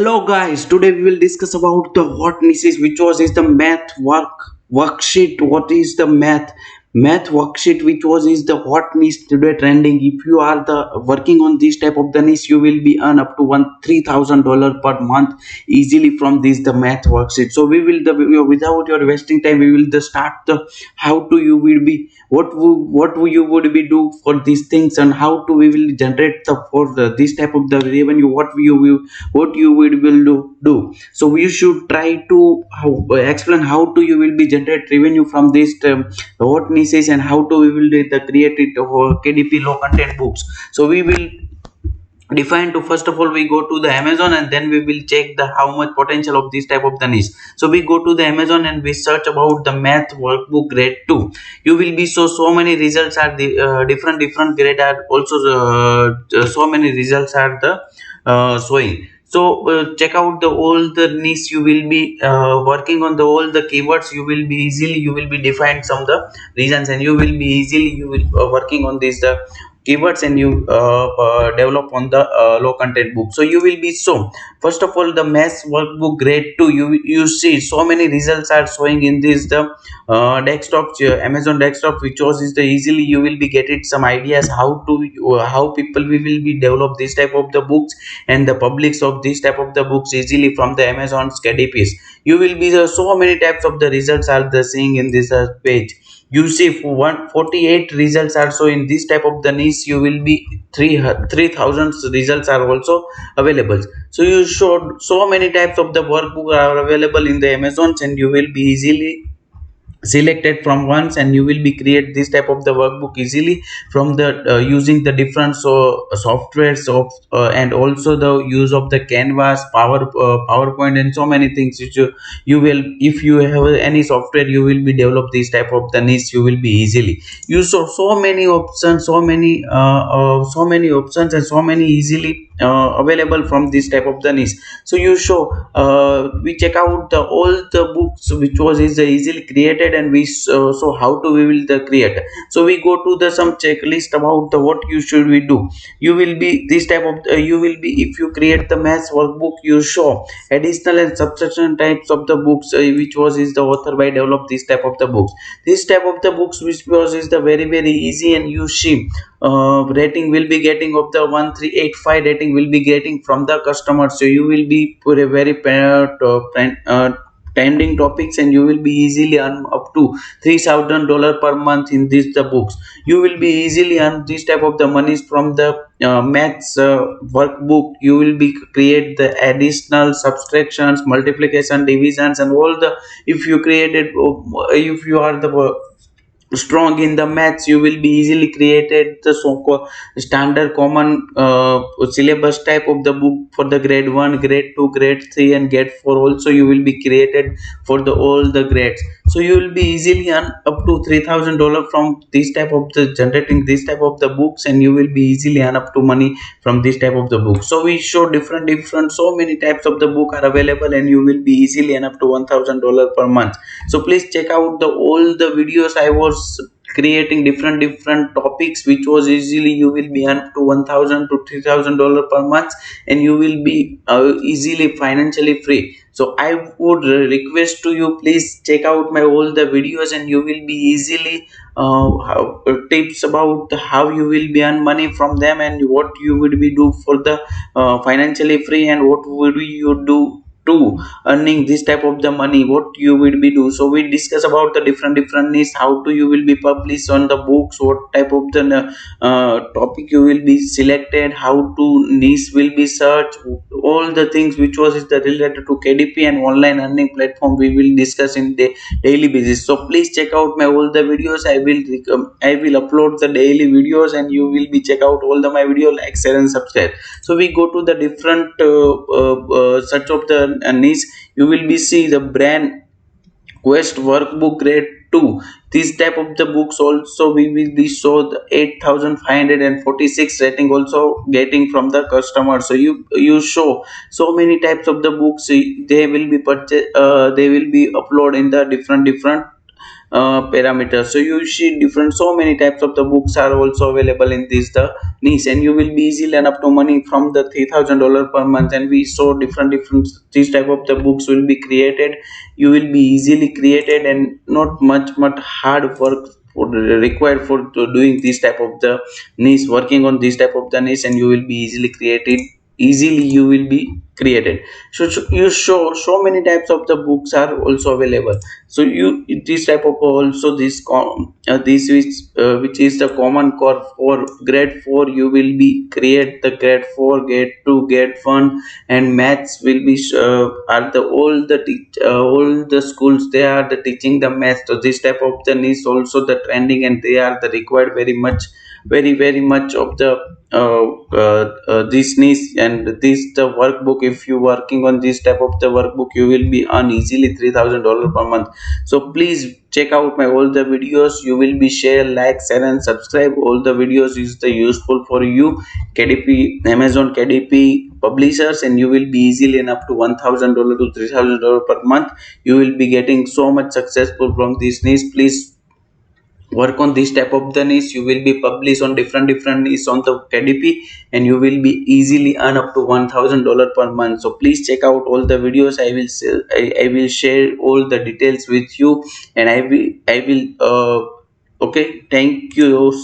Hello guys, today we will discuss about the what niches which was is the math worksheet. What is the math worksheet which was is the what niche today trending. If you are the working on this type of the niche, you will be earn up to one $3,000 per month easily from this the math worksheet. So we will the without your wasting time, we will the start the how to you will be you would be do for these things, and how to we will generate the for this type of the revenue, what you will do. So you should try to explain how to you will be generate revenue from this what niches, and how to we will do the create it KDP low content books. So we will define to, first of all we go to the Amazon, and then we will check the how much potential of this type of the niche. So we go to the Amazon and we search about the math workbook grade 2. You will be so many results are the different grade are also so many results are the showing. So check out the all the niche. You will be working on the all the keywords. You will be defined some the reasons, and you will be easily you will working on this the keywords, and you develop on the low content book. So you will be so, first of all, the maths workbook grade 2, you see so many results are showing in this the desktop, Amazon desktop, which was is the easily you will be get it some ideas how to how people we will be develop this type of the books, and the publics of this type of the books easily from the Amazon's KDPs. You will be so many types of the results are the seeing in this page. You see for 148 results are so in this type of the niche. You will be 3000 results are also available. So you showed so many types of the workbook are available in the Amazons, and you will be easily selected from once, and you will be create this type of the workbook easily from the using the different softwares of and also the use of the Canvas, PowerPoint, and so many things which you will, if you have any software, you will be develop this type of the niche. You will be easily you saw so many options, so many options, and so many easily available from this type of the niche. So you show we check out the all the books which was is easily created, and we so how to we will the create. So we go to the some checklist about the what you should we do. You will be this type of you will be, if you create the maths workbook, you show additional and subsection types of the books which was is the author by develop this type of the books. This type of the books which was is the very easy, and you see rating will be getting of the 1385 rating will be getting from the customer. So you will be put a very trending topics, and you will be easily earn up to $3,000 per month in this the books. You will be easily earn this type of the monies from the maths workbook. You will be create the additional subtractions, multiplication, divisions, and all the, if you created if you are the strong in the maths, you will be easily created the standard common syllabus type of the book for the grade 1, grade 2, grade 3, and grade 4 also. You will be created for the all the grades. So you will be easily earn up to $3,000 from this type of the generating this type of the books, and you will be easily earn up to money from this type of the book. So we show different so many types of the book are available, and you will be easily earn up to $1,000 per month. So please check out the all the videos I was creating different topics, which was easily you will be earn to 1000 to $3000 per month, and you will be easily financially free. So I would request to you, please check out my all the videos, and you will be easily tips about how you will be earn money from them, and what you would be do for the financially free, and what would you do to earning this type of the money, what you will be do. So we discuss about the different niche, how to you will be published on the books, what type of the topic you will be selected, how to niche will be searched, all the things which was is the related to KDP and online earning platform, we will discuss in the daily basis. So please check out my all the videos. I will upload the daily videos, and you will be check out all the my video, like, share, and subscribe. So we go to the different search of the niche. You will be see the brand quest workbook grade 2. This type of the books also we will be show the 8546 rating also getting from the customer. So you show so many types of the books. They will be purchased, they will be upload in the different parameters. So you see different, so many types of the books are also available in this the niche, and you will be easily earn up to money from the $3,000 per month. And we saw different these type of the books will be created. You will be easily created, and not much hard work required for doing this type of the niche, working on this type of the niche, and you will be easily created, easily you will be created. So you so many types of the books are also available. So you, this type of also this which is the common core for grade 4, you will be create the grade 4, grade 2, grade 1. And maths will be are the all the schools, they are the teaching the maths. So this type of the is also the trending, and they are the required very much, very much of the this niche. And this the workbook, if you working on this type of the workbook, you will be earn easily $3,000 per month. So please check out my all the videos. You will be share, like, share and subscribe all the videos is the useful for you. KDP, Amazon KDP publishers, and you will be easily enough to $1,000 to $3,000 per month. You will be getting so much successful from this niche. Please work on this type of the niche. You will be published on different niche on the KDP, and you will be easily earn up to $1,000 per month. So please check out all the videos. I will share all the details with you, and I will okay, thank you